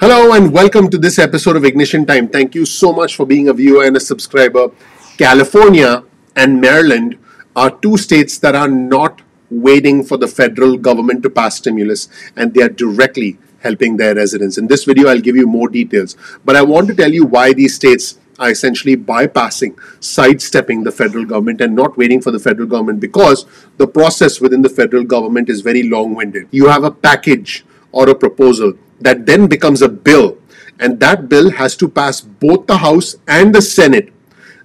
Hello and welcome to this episode of Ignition Time. Thank you so much for being a viewer and a subscriber. California and Maryland are two states that are not waiting for the federal government to pass stimulus, and they are directly helping their residents. In this video, I'll give you more details, but I want to tell you why these states are essentially bypassing, sidestepping the federal government and not waiting for the federal government, because the process within the federal government is very long-winded. You have a package or a proposal that then becomes a bill, and that bill has to pass both the House and the Senate.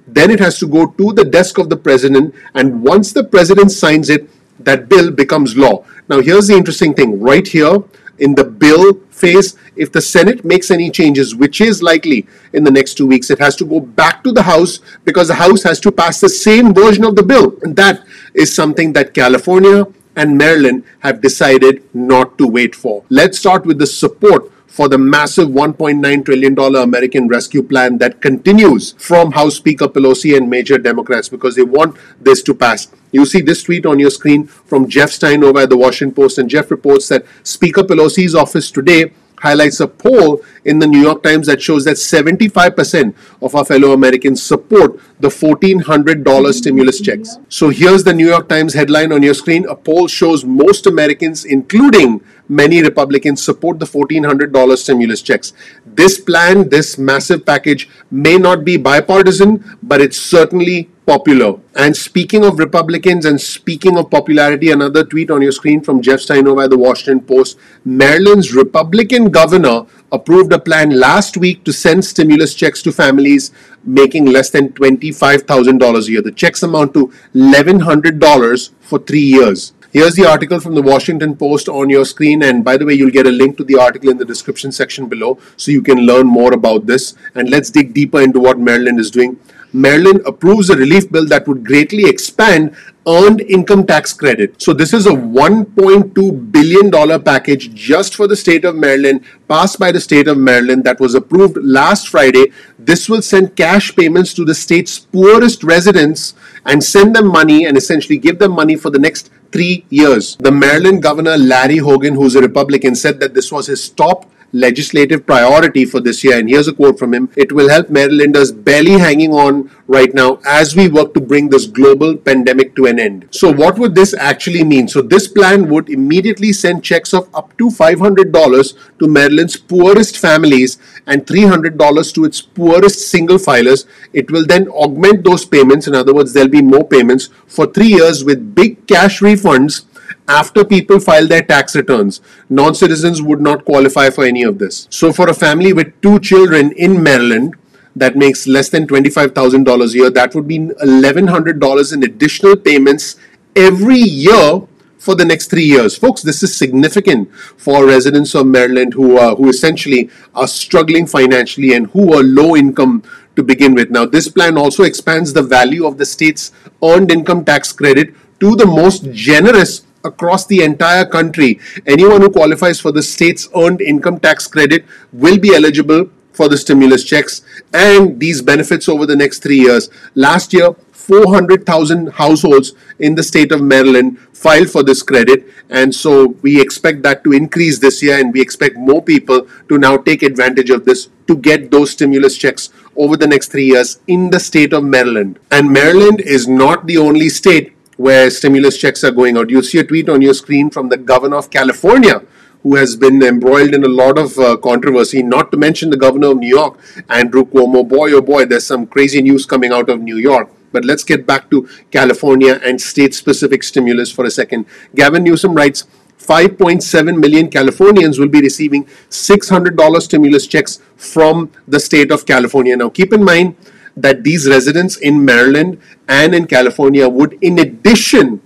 Then it has to go to the desk of the president, and once the president signs it, that bill becomes law. Now here's the interesting thing. Right here in the bill phase, if the Senate makes any changes, which is likely in the next 2 weeks, it has to go back to the House, because the House has to pass the same version of the bill. And that is something that California and Maryland have decided not to wait for. Let's start with the support for the massive $1.9 trillion American Rescue Plan that continues from House Speaker Pelosi and major Democrats, because they want this to pass. You see this tweet on your screen from Jeff Stein over at the Washington Post, and Jeff reports that Speaker Pelosi's office today highlights a poll in the New York Times that shows that 75% of our fellow Americans support the $1,400 stimulus checks. So here's the New York Times headline on your screen. A poll shows most Americans, including many Republicans, support the $1,400 stimulus checks. This plan, this massive package, may not be bipartisan, but it's certainly popular. And speaking of Republicans and speaking of popularity, another tweet on your screen from Jeff Stein over at the Washington Post. Maryland's Republican governor approved a plan last week to send stimulus checks to families making less than $25,000 a year. The checks amount to $1,100 for 3 years. Here's the article from the Washington Post on your screen, and by the way, you'll get a link to the article in the description section below so you can learn more about this. And let's dig deeper into what Maryland is doing. Maryland approves a relief bill that would greatly expand earned income tax credit. So this is a $1.2 billion package just for the state of Maryland, passed by the state of Maryland, that was approved last Friday. This will send cash payments to the state's poorest residents and send them money and essentially give them money for the next 3 years. The Maryland Governor Larry Hogan, who's a Republican, said that this was his top legislative priority for this year, and here's a quote from him. It will help Marylanders barely hanging on right now as we work to bring this global pandemic to an end. So what would this actually mean? So this plan would immediately send checks of up to $500 to Maryland's poorest families and $300 to its poorest single filers. It will then augment those payments. In other words, there'll be more payments for 3 years with big cash refunds after people file their tax returns. Non-citizens would not qualify for any of this. So for a family with 2 children in Maryland that makes less than $25,000 a year, that would be $1,100 in additional payments every year for the next 3 years. Folks, this is significant for residents of Maryland who essentially are struggling financially and who are low income to begin with. Now, this plan also expands the value of the state's earned income tax credit to the most generous across the entire country. Anyone who qualifies for the state's earned income tax credit will be eligible for the stimulus checks and these benefits over the next 3 years. Last year, 400,000 households in the state of Maryland filed for this credit, and so we expect that to increase this year, and we expect more people to now take advantage of this to get those stimulus checks over the next 3 years in the state of Maryland. And Maryland is not the only state where stimulus checks are going out. You'll see a tweet on your screen from the governor of California, who has been embroiled in a lot of controversy, not to mention the governor of New York, Andrew Cuomo. Boy, oh boy, there's some crazy news coming out of New York. But let's get back to California and state-specific stimulus for a second. Gavin Newsom writes, 5.7 million Californians will be receiving $600 stimulus checks from the state of California. Now, keep in mind that these residents in Maryland and in California would, in addition,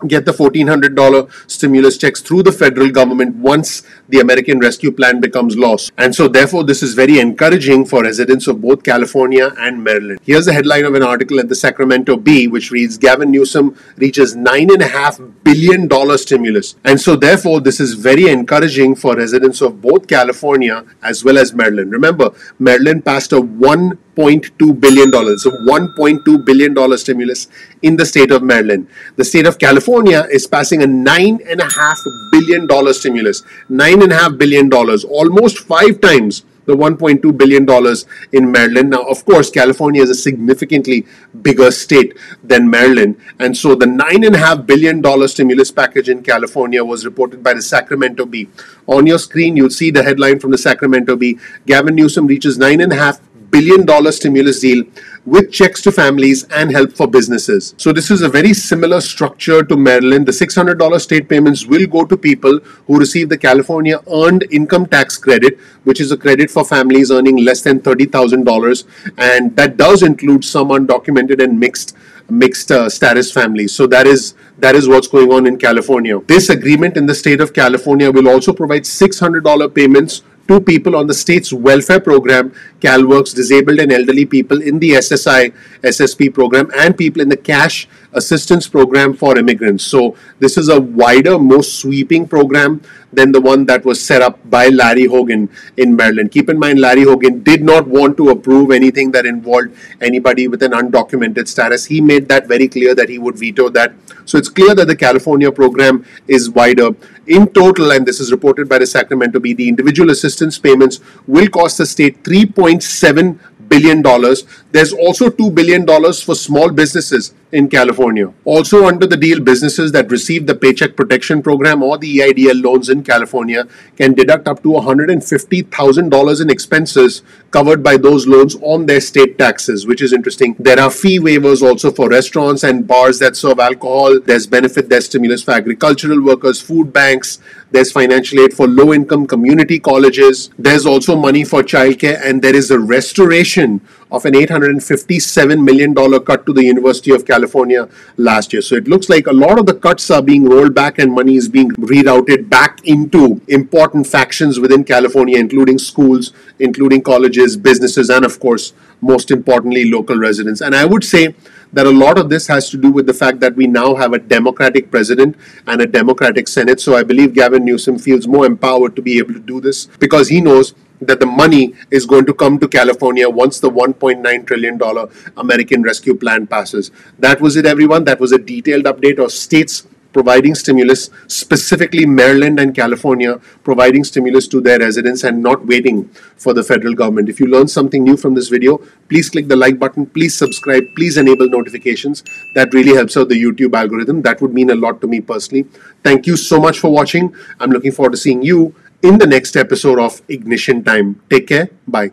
get the $1,400 stimulus checks through the federal government once the American Rescue Plan becomes law. And so therefore this is very encouraging for residents of both California and Maryland. Here's the headline of an article at the Sacramento Bee, which reads, Gavin Newsom reaches $9.5 billion stimulus. And so therefore this is very encouraging for residents of both California as well as Maryland. Remember, Maryland passed a $1 $1.2 billion. So $1.2 billion stimulus in the state of Maryland. The state of California is passing a $9.5 billion stimulus. $9.5 billion, almost 5 times the $1.2 billion in Maryland. Now, of course, California is a significantly bigger state than Maryland. And so the $9.5 billion stimulus package in California was reported by the Sacramento Bee. On your screen, you'll see the headline from the Sacramento Bee. Gavin Newsom reaches $9.5 billion stimulus deal with checks to families and help for businesses. So this is a very similar structure to Maryland. The $600 state payments will go to people who receive the California Earned Income Tax Credit, which is a credit for families earning less than $30,000, and that does include some undocumented and mixed status families. So that is what's going on in California. This agreement in the state of California will also provide $600 payments to people on the state's welfare program, CalWorks, disabled and elderly people in the SSI, SSP program, and people in the cash assistance program for immigrants. So this is a wider, more sweeping program than the one that was set up by Larry Hogan in Maryland. Keep in mind, Larry Hogan did not want to approve anything that involved anybody with an undocumented status. He made that very clear that he would veto that. So it's clear that the California program is wider. In total, and this is reported by the Sacramento Bee, the individual assistance payments will cost the state $3.7 billion. There's also $2 billion for small businesses in California. Also under the deal, businesses that receive the Paycheck Protection Program or the EIDL loans in California can deduct up to $150,000 in expenses covered by those loans on their state taxes, which is interesting. There are fee waivers also for restaurants and bars that serve alcohol. There's stimulus for agricultural workers, food banks. There's financial aid for low-income community colleges. There's also money for childcare, and there is a restoration of an $857 million cut to the University of California last year. So it looks like a lot of the cuts are being rolled back and money is being rerouted back into important factions within California, including schools, including colleges, businesses, and of course, most importantly, local residents. And I would say that a lot of this has to do with the fact that we now have a Democratic president and a Democratic Senate. So I believe Gavin Newsom feels more empowered to be able to do this because he knows that the money is going to come to California once the $1.9 trillion American Rescue Plan passes. That was it, everyone. That was a detailed update of states providing stimulus, specifically Maryland and California providing stimulus to their residents and not waiting for the federal government. If you learned something new from this video, please click the like button, please subscribe, please enable notifications. That really helps out the YouTube algorithm. That would mean a lot to me personally. Thank you so much for watching. I'm looking forward to seeing you in the next episode of Ignition Time. Take care. Bye.